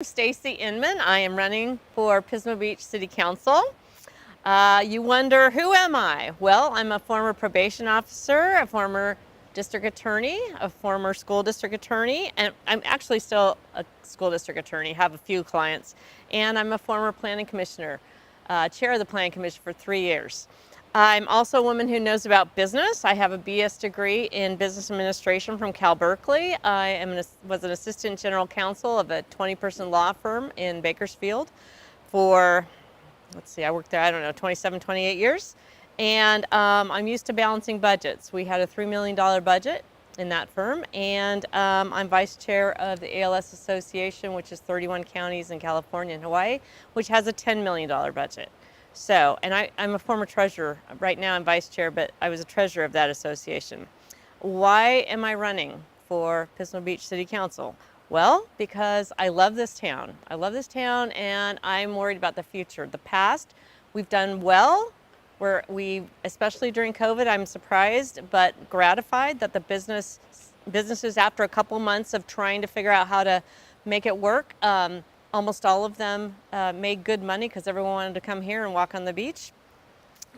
Stacy Inman. I am running for Pismo Beach City Council. You wonder, who am I? Well, I'm a former probation officer, a former district attorney, a former school district attorney, and I'm actually still a school district attorney, have a few clients, and I'm a former planning commissioner, chair of the planning commission for 3 years. I'm also a woman who knows about business. I have a BS degree in business administration from Cal Berkeley. Was an assistant general counsel of a 20-person law firm in Bakersfield for, I worked there, 27, 28 years. And I'm used to balancing budgets. We had a $3 million budget in that firm, and I'm vice chair of the ALS Association, which is 31 counties in California and Hawaii, which has a $10 million budget. So, and I'm a former treasurer. Right now I'm vice chair, but I was a treasurer of that association. Why am I running for Pismo Beach City Council? Well, because I love this town. I love this town, and I'm worried about the future. The past, we've done well. Especially during COVID, I'm surprised but gratified that the businesses, after a couple months of trying to figure out how to make it work, almost all of them made good money because everyone wanted to come here and walk on the beach.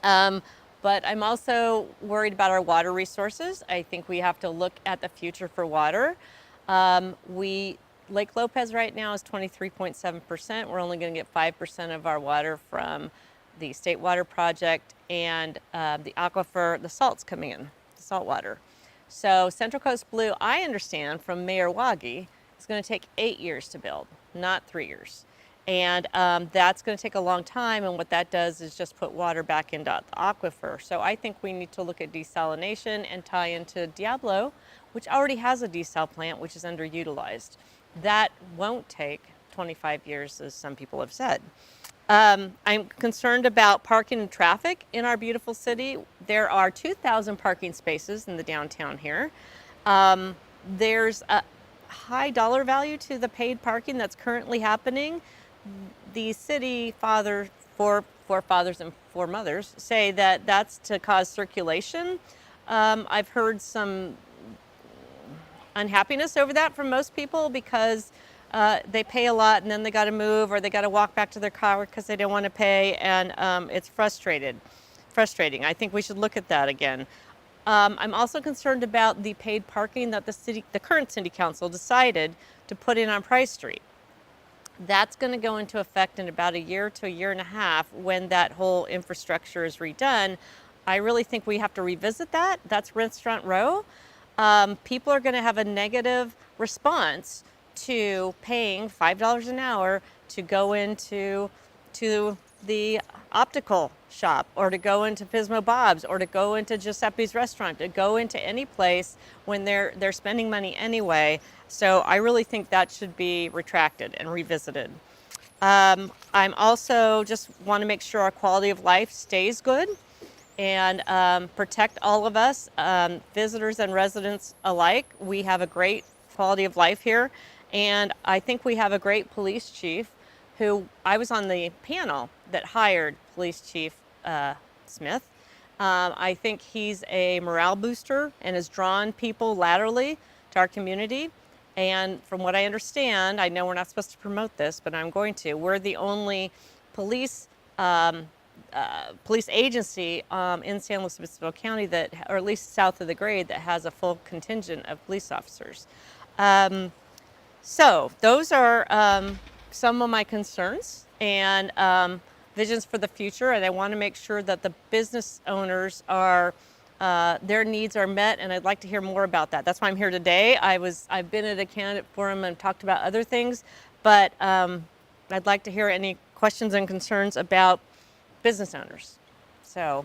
But I'm also worried about our water resources. I think we have to look at the future for water. Lake Lopez right now is 23.7%. We're only going to get 5% of our water from the State Water Project and the aquifer, the salt's coming in, the salt water. So Central Coast Blue, I understand from Mayor Wagi, is going to take 8 years to build, not 3 years. And that's going to take a long time, and what that does is just put water back into the aquifer. So I think we need to look at desalination and tie into Diablo, which already has a desal plant, which is underutilized. That won't take 25 years, as some people have said. I'm concerned about parking and traffic in our beautiful city. There are 2,000 parking spaces in the downtown here. There's a high dollar value to the paid parking that's currently happening. The city forefathers and foremothers say that that's to cause circulation. I've heard some unhappiness over that from most people because they pay a lot and then they got to move, or they got to walk back to their car because they don't want to pay, and it's frustrating. I think we should look at that again. I'm also concerned about the paid parking that the current city council decided to put in on Price Street. That's going to go into effect in about a year to a year and a half when that whole infrastructure is redone. I really think we have to revisit that. That's Restaurant Row. People are going to have a negative response to paying $5 an hour to go into the optical shop, or to go into Pismo Bob's, or to go into Giuseppe's restaurant, to go into any place when they're spending money anyway. So I really think that should be retracted and revisited. I'm also just want to make sure our quality of life stays good and protect all of us, visitors and residents alike. We have a great quality of life here, and I think we have a great police chief who, I was on the panel that hired Police Chief Smith. I think he's a morale booster and has drawn people laterally to our community. And from what I understand, I know we're not supposed to promote this, but I'm going to. We're the only police agency in San Luis Obispo County that, or at least south of the grade, that has a full contingent of police officers. So those are some of my concerns and visions for the future, and I want to make sure that the business owners are their needs are met, and I'd like to hear more about that. That's why I'm here today. I've been at a candidate forum and talked about other things, but I'd like to hear any questions and concerns about business owners. So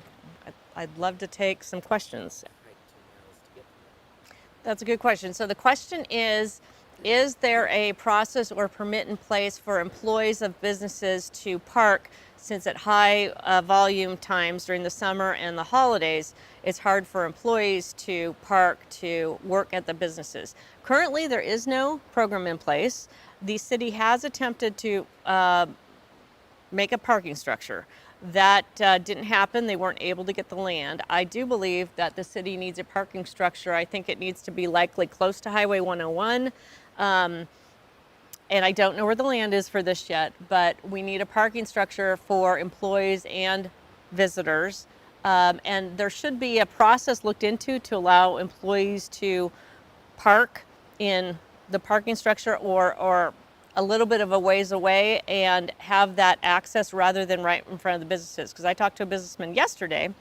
I'd love to take some questions. That's a good question. So the question is there a process or permit in place for employees of businesses to park, since at high volume times during the summer and the holidays, it's hard for employees to park to work at the businesses? Currently, there is no program in place. The city has attempted to make a parking structure. That didn't happen. They weren't able to get the land. I do believe that the city needs a parking structure. I think it needs to be likely close to Highway 101. and I don't know where the land is for this yet, but we need a parking structure for employees and visitors. And there should be a process looked into to allow employees to park in the parking structure or a little bit of a ways away and have that access rather than right in front of the businesses. Because I talked to a businessman yesterday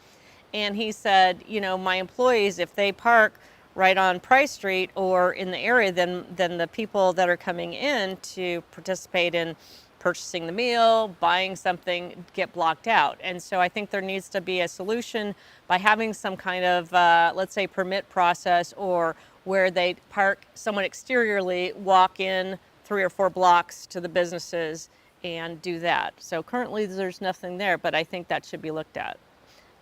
and he said, you know, my employees, if they park right on Price Street or in the area, then the people that are coming in to participate in purchasing the meal, buying something, get blocked out. And so I think there needs to be a solution by having some kind of, let's say, permit process, or where they park somewhat exteriorly, walk in 3 or 4 blocks to the businesses and do that. So currently there's nothing there, but I think that should be looked at.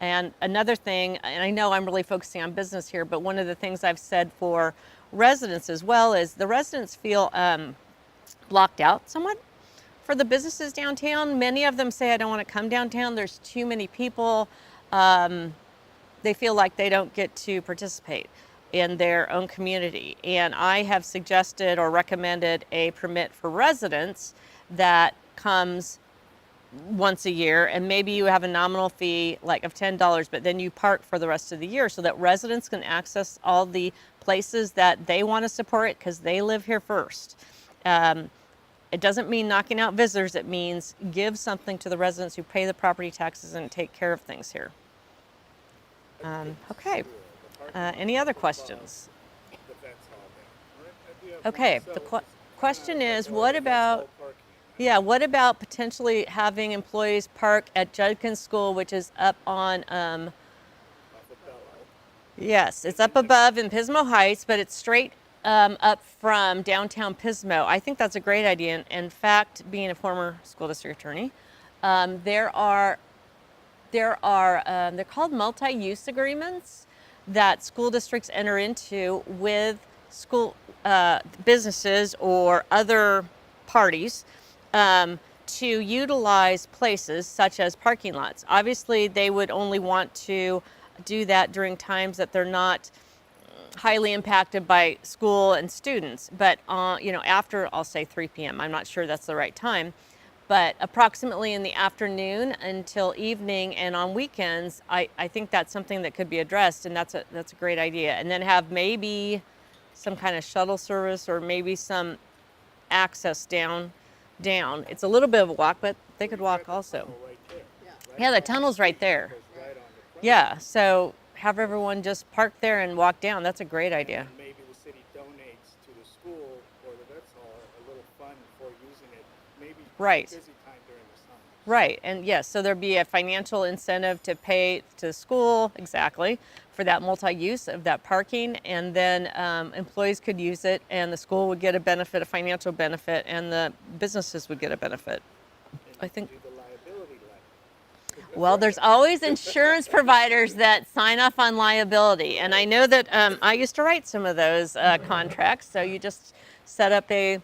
And another thing, and I know I'm really focusing on business here, but one of the things I've said for residents as well is the residents feel blocked out somewhat for the businesses downtown. Many of them say, I don't want to come downtown. There's too many people. They feel like they don't get to participate in their own community. And I have suggested or recommended a permit for residents that comes once a year, and maybe you have a nominal fee like of $10, but then you park for the rest of the year so that residents can access all the places that they want to support it because they live here first. It doesn't mean knocking out visitors. It means give something to the residents who pay the property taxes and take care of things here. Okay. Any other questions? Okay. The question is, what about potentially having employees park at Judkins School, which is up on, yes, it's up above in Pismo Heights, but it's straight up from downtown Pismo. I think that's a great idea. In fact, being a former school district attorney, they're called multi-use agreements that school districts enter into with school businesses or other parties to utilize places such as parking lots. Obviously, they would only want to do that during times that they're not highly impacted by school and students, but after, I'll say 3 p.m. I'm not sure that's the right time, but approximately in the afternoon until evening and on weekends, I think that's something that could be addressed, and that's a great idea. And then have maybe some kind of shuttle service or maybe some access down. It's a little bit of a walk, but they could walk also. Yeah, the tunnel's right there. Yeah, so have everyone just park there and walk down. That's a great idea. Maybe the city donates to the school or the vets hall a little fund for using it, maybe right. Busy time during the summer. Right, and yes, so there'd be a financial incentive to pay to the school, exactly, for that multi-use of that parking, and then employees could use it, and the school would get a benefit, a financial benefit, and the businesses would get a benefit. I think. Do the liability letter. Well, there's always insurance providers that sign off on liability, and I know that I used to write some of those contracts. So you just set up a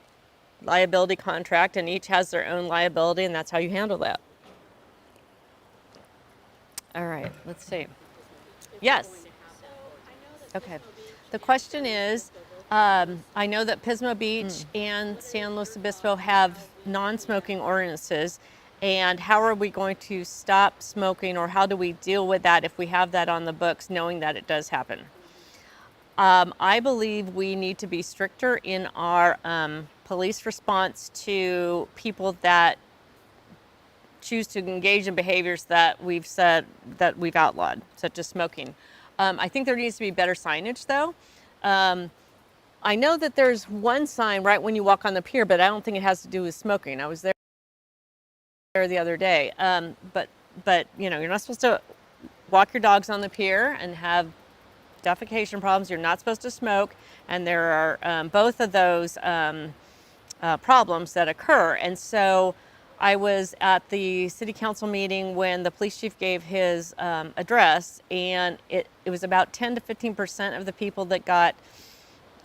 liability contract, and each has their own liability, and that's how you handle that. All right, let's see. Yes. Okay. The question is, I know that Pismo Beach and San Luis Obispo have non-smoking ordinances, and how are we going to stop smoking, or how do we deal with that if we have that on the books, knowing that it does happen? I believe we need to be stricter in our police response to people that choose to engage in behaviors that we've said that we've outlawed, such as smoking. I think there needs to be better signage, though. I know that there's one sign right when you walk on the pier, but I don't think it has to do with smoking. I was there the other day, but you're not supposed to walk your dogs on the pier and have defecation problems. You're not supposed to smoke, and there are both of those problems that occur. And so I was at the city council meeting when the police chief gave his address, and it was about 10 to 15% of the people that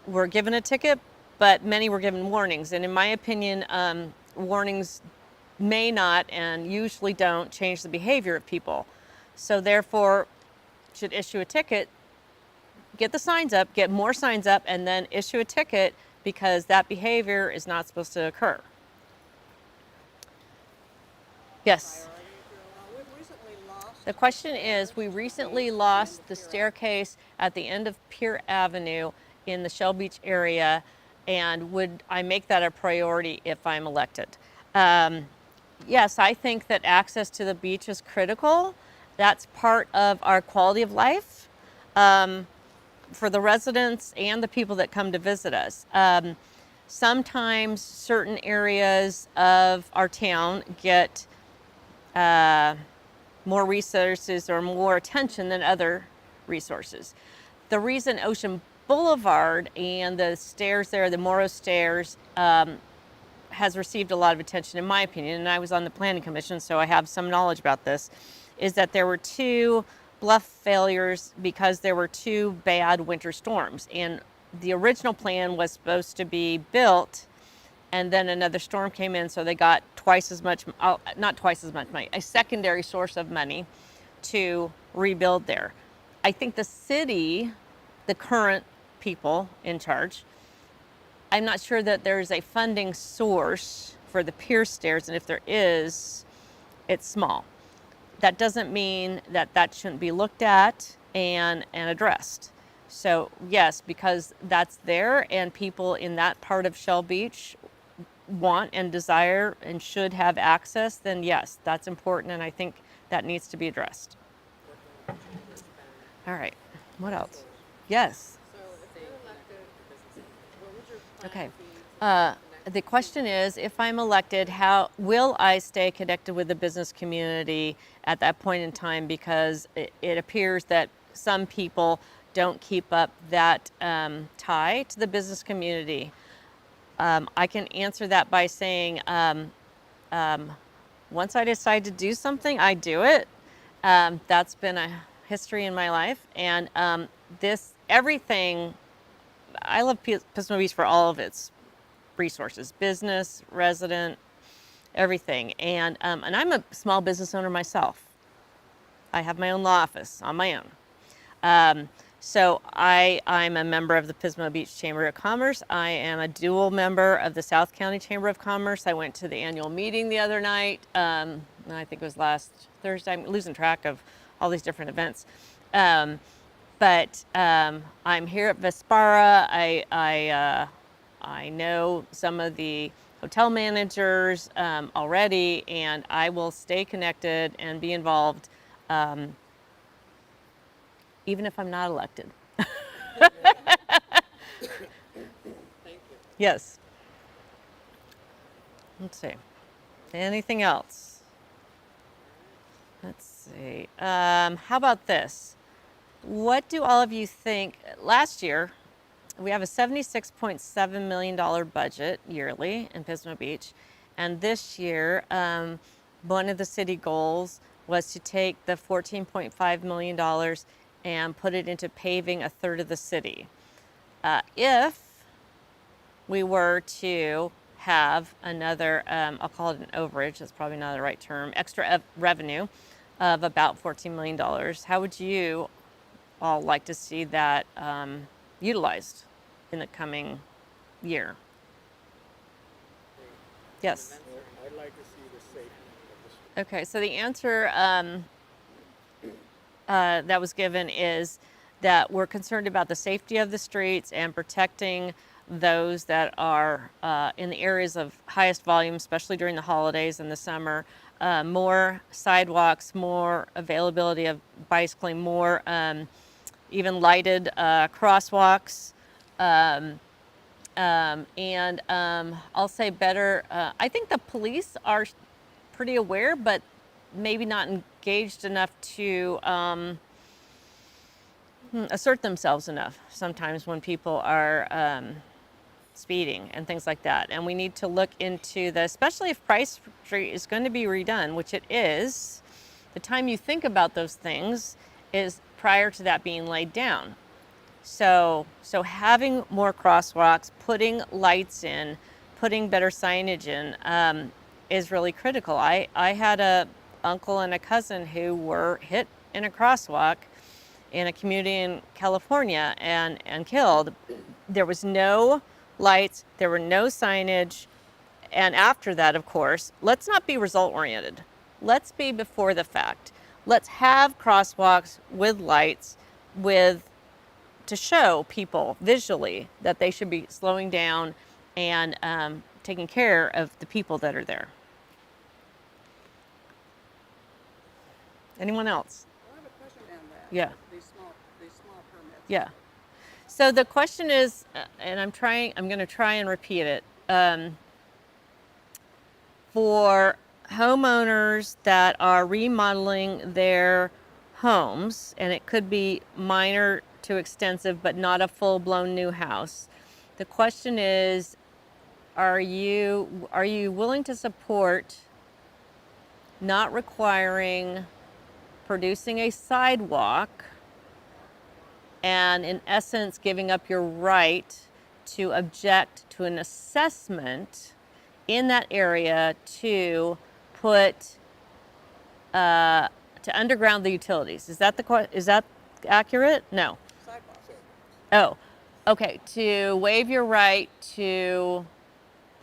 were given a ticket, but many were given warnings. And in my opinion, warnings may not and usually don't change the behavior of people. So therefore, should issue a ticket, get the signs up, get more signs up, and then issue a ticket because that behavior is not supposed to occur. Yes. The question is, we recently lost the staircase at the end of Pier Avenue in the Shell Beach area, and would I make that a priority if I'm elected? Yes, I think that access to the beach is critical. That's part of our quality of life for the residents and the people that come to visit us. Sometimes certain areas of our town get more resources or more attention than other resources. The reason Ocean Boulevard and the stairs there, the Morrow Stairs, has received a lot of attention, in my opinion, and I was on the Planning Commission, so I have some knowledge about this, is that there were 2 bluff failures because there were 2 bad winter storms. And the original plan was supposed to be built, and then another storm came in, so they got twice as much, not twice as much money, a secondary source of money to rebuild there. I think the city, the current people in charge, I'm not sure that there's a funding source for the pier stairs, and if there is, it's small. That doesn't mean that that shouldn't be looked at and addressed. So yes, because that's there and people in that part of Shell Beach want and desire and should have access, then yes, that's important, and I think that needs to be addressed. All right, what else? Yes. Okay. The question is, if I'm elected, how will I stay connected with the business community at that point in time? Because it appears that some people don't keep up that tie to the business community. I can answer that by saying, once I decide to do something, I do it. That's been a history in my life, and everything. I love Pismo Beach for all of its resources, business, resident, everything. And I'm a small business owner myself. I have my own law office on my own. So I'm a member of the Pismo Beach Chamber of Commerce. I am a dual member of the South County Chamber of Commerce. I went to the annual meeting the other night. I think it was last Thursday. I'm losing track of all these different events. But I'm here at Vespara. I know some of the hotel managers already, and I will stay connected and be involved even if I'm not elected. Thank you. Yes. Let's see. Anything else? Let's see. How about this? What do all of you think? Last year, we have a $76.7 million budget yearly in Pismo Beach. And this year, one of the city goals was to take the $14.5 million and put it into paving a third of the city. If we were to have another, I'll call it an overage, that's probably not the right term, extra revenue of about $14 million, how would you all like to see that utilized in the coming year? Yes. I'd like to see the safety of the street. Okay, so the answer that was given is that we're concerned about the safety of the streets and protecting those that are in the areas of highest volume, especially during the holidays and the summer. More sidewalks, more availability of bicycling, more even lighted crosswalks. And I'll say better, I think the police are pretty aware, but maybe not engaged enough to assert themselves enough sometimes when people are speeding and things like that. And we need to look into the, especially if Price Street is going to be redone, which it is, the time you think about those things is prior to that being laid down. So having more crosswalks, putting lights in, putting better signage in is really critical. I had a uncle and a cousin who were hit in a crosswalk in a community in California and killed. There was no lights, there were no signage. And after that, of course, let's not be result oriented. Let's be before the fact. Let's have crosswalks with lights to show people visually that they should be slowing down and taking care of the people that are there. Anyone else? I have a question on that. Yeah. These small permits. Yeah. So the question is, and I'm going to try and repeat it. For homeowners that are remodeling their homes, and it could be minor to extensive, but not a full-blown new house. The question is, are you willing to support not requiring producing a sidewalk and in essence giving up your right to object to an assessment in that area to put to underground the utilities? Is that accurate? No. Sidewalks. Oh, okay. To waive your right to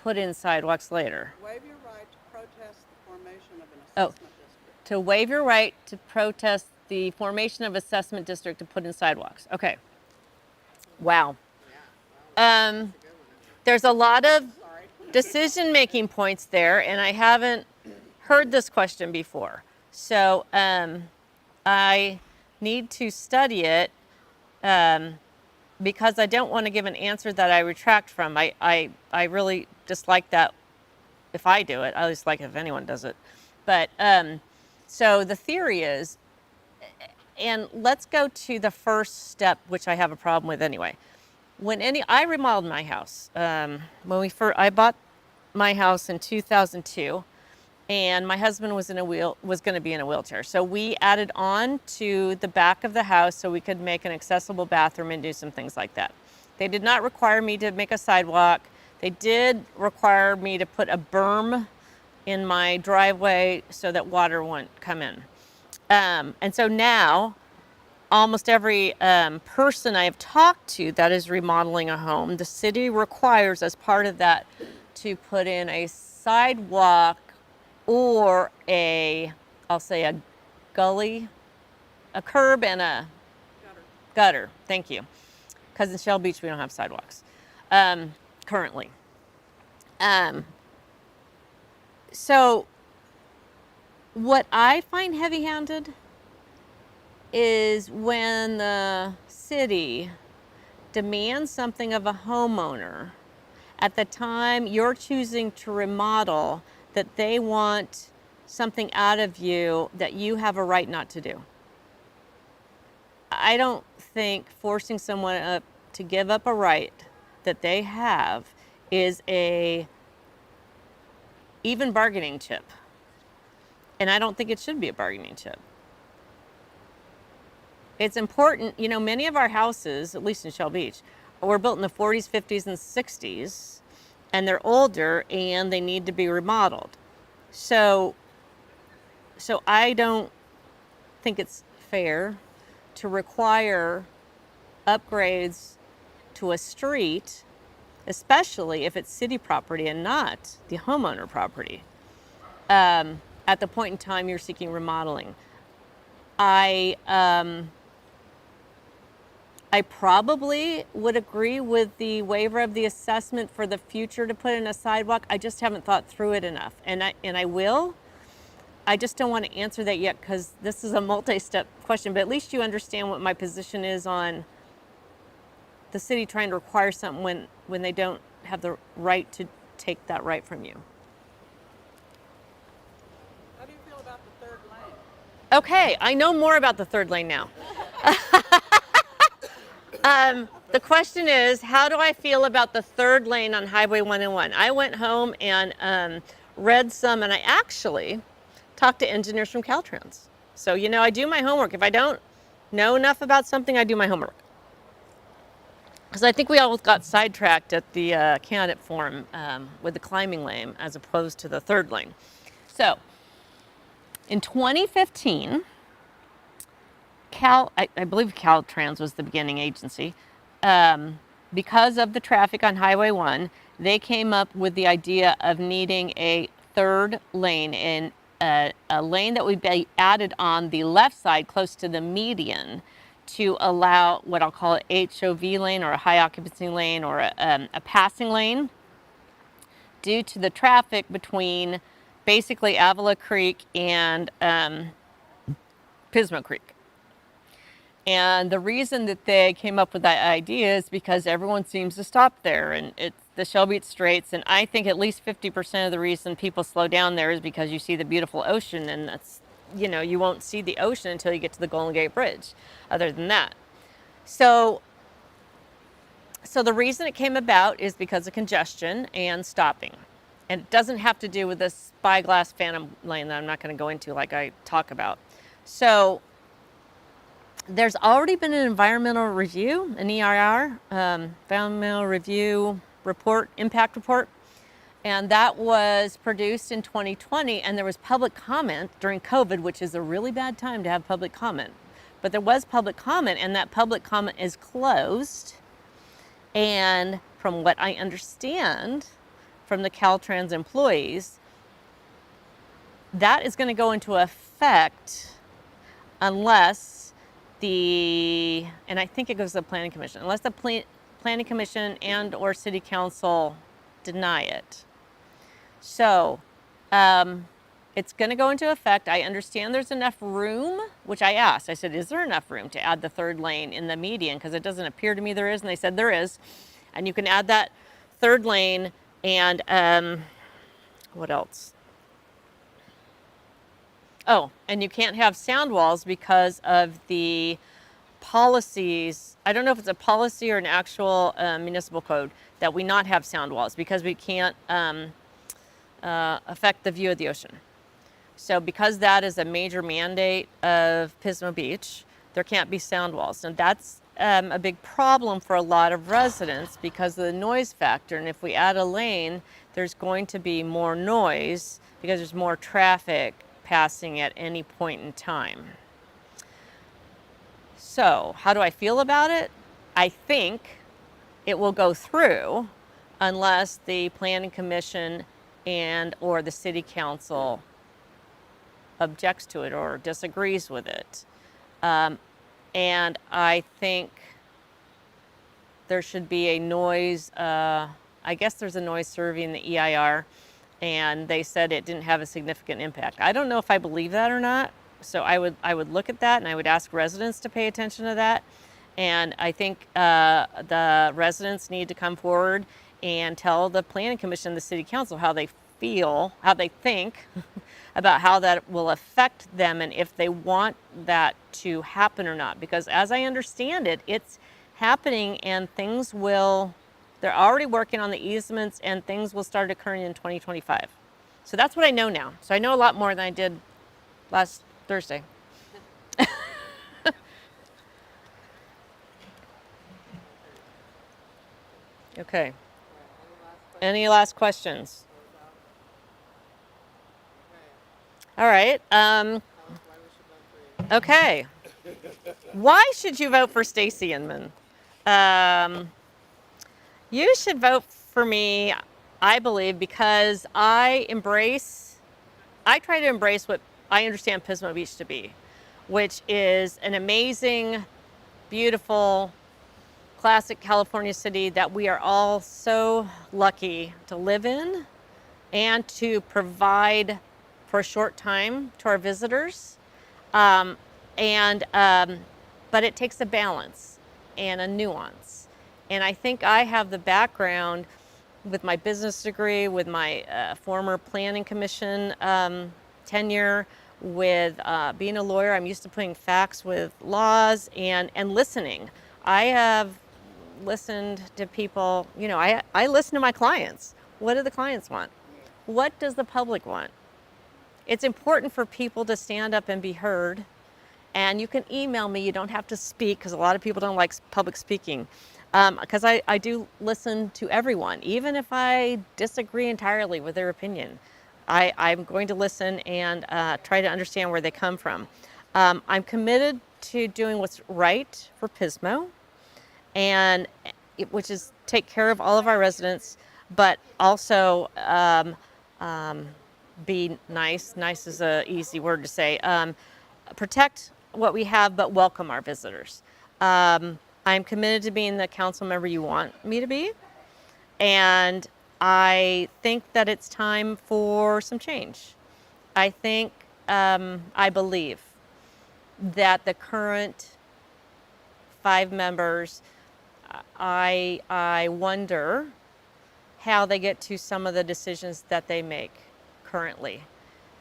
put in sidewalks later. Waive your right to protest the formation of an Oh. assessment district. To waive your right to protest the formation of assessment district to put in sidewalks. Okay. Wow. There's a lot of Sorry. decision-making points there, and I haven't heard this question before. So I need to study it because I don't want to give an answer that I retract from. I really dislike that if I do it. I dislike it if anyone does it. But so the theory is, and let's go to the first step, which I have a problem with anyway. I remodeled my house. I bought my house in 2002, and my husband was going to be in a wheelchair. So we added on to the back of the house so we could make an accessible bathroom and do some things like that. They did not require me to make a sidewalk. They did require me to put a berm in my driveway so that water wouldn't come in. And so now, almost every person I've talked to that is remodeling a home, the city requires as part of that to put in a sidewalk or I'll say a gully, a curb and a gutter. Thank you. Because in Shell Beach we don't have sidewalks currently. So what I find heavy-handed is when the city demands something of a homeowner at the time you're choosing to remodel that they want something out of you that you have a right not to do. I don't think forcing someone to give up a right that they have is a even bargaining chip. And I don't think it should be a bargaining chip. It's important, many of our houses, at least in Shell Beach, were built in the 40s, 50s, and 60s, and they're older and they need to be remodeled. So I don't think it's fair to require upgrades to a street, especially if it's city property and not the homeowner property, at the point in time you're seeking remodeling. I probably would agree with the waiver of the assessment for the future to put in a sidewalk. I just haven't thought through it enough, and I will. I just don't want to answer that yet because this is a multi-step question, but at least you understand what my position is on the city trying to require something when they don't have the right to take that right from you. How do you feel about the third lane? Okay, I know more about the third lane now. The question is, how do I feel about the third lane on Highway 101? I went home and read some, and I actually talked to engineers from Caltrans. So, I do my homework. If I don't know enough about something, I do my homework. Because I think we all got sidetracked at the candidate forum with the climbing lane as opposed to the third lane. So, in 2015, I believe Caltrans was the beginning agency, because of the traffic on Highway 1, they came up with the idea of needing a third lane, in a lane that would be added on the left side close to the median to allow what I'll call an HOV lane, or a high occupancy lane, or a passing lane, due to the traffic between basically Avila Creek and Pismo Creek. And the reason that they came up with that idea is because everyone seems to stop there, and it's the Shelby Straits, and I think at least 50% of the reason people slow down there is because you see the beautiful ocean, and that's, you know, you won't see the ocean until you get to the Golden Gate Bridge, other than that. So the reason it came about is because of congestion and stopping. And it doesn't have to do with this spyglass phantom lane that I'm not going to go into like I talk about. So there's already been an environmental review, an EIR, environmental review report, impact report, and that was produced in 2020, and there was public comment during COVID, which is a really bad time to have public comment. But there was public comment, and that public comment is closed. And from what I understand from the Caltrans employees, that is going to go into effect unless and I think it goes to the Planning Commission, unless the Planning Commission and or City Council deny it. So it's going to go into effect. I understand there's enough room, which I asked. I said, is there enough room to add the third lane in the median? Because it doesn't appear to me there is. And they said there is. And you can add that third lane, and what else? Oh, and you can't have sound walls because of the policies. I don't know if it's a policy or an actual municipal code that we not have sound walls, because we can't affect the view of the ocean. So because that is a major mandate of Pismo Beach, there can't be sound walls. And that's a big problem for a lot of residents because of the noise factor. And if we add a lane, there's going to be more noise because there's more traffic passing at any point in time. So how do I feel about it? I think it will go through unless the Planning Commission and or the City Council objects to it or disagrees with it. And I think there should be a noise, I guess there's a noise survey in the EIR, and they said it didn't have a significant impact. I don't know if I believe that or not, so I would look at that, and I would ask residents to pay attention to that. And I think the residents need to come forward and tell the Planning Commission, the City Council, how they feel, how they think about how that will affect them and if they want that to happen or not. Because as I understand it, it's happening, and they're already working on the easements, and things will start occurring in 2025. So that's what I know now. So I know a lot more than I did last Thursday. Okay. Any last questions? All right. Okay. Why should you vote for Stacy Inman? You should vote for me, I believe, because I try to embrace what I understand Pismo Beach to be, which is an amazing, beautiful, classic California city that we are all so lucky to live in and to provide for a short time to our visitors. But it takes a balance and a nuance. And I think I have the background with my business degree, with my former planning commission tenure, with being a lawyer. I'm used to putting facts with laws and listening. I have listened to people, I listen to my clients. What do the clients want? What does the public want? It's important for people to stand up and be heard. And you can email me. You don't have to speak, because a lot of people don't like public speaking. Because I do listen to everyone, even if I disagree entirely with their opinion. I'm going to listen and try to understand where they come from. I'm committed to doing what's right for Pismo. And, which is take care of all of our residents, but also be nice. Nice is a easy word to say. Protect what we have, but welcome our visitors. I'm committed to being the council member you want me to be, and I think that it's time for some change. I think, I believe that the current 5 members, I wonder how they get to some of the decisions that they make currently.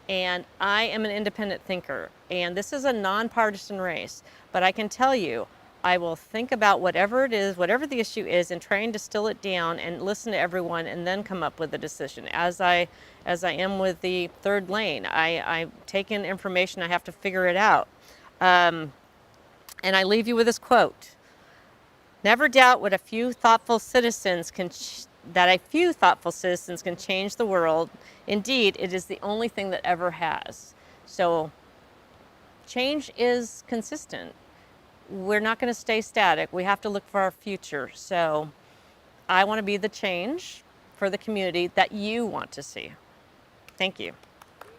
And I am an independent thinker, and this is a nonpartisan race, but I can tell you, I will think about whatever it is, whatever the issue is, and try and distill it down and listen to everyone and then come up with a decision. As I am with the third lane, I take in information, I have to figure it out. And I leave you with this quote. Never doubt what a few thoughtful citizens can that a few thoughtful citizens can change the world. Indeed, it is the only thing that ever has. So change is consistent. We're not going to stay static. We have to look for our future. So I want to be the change for the community that you want to see. Thank you.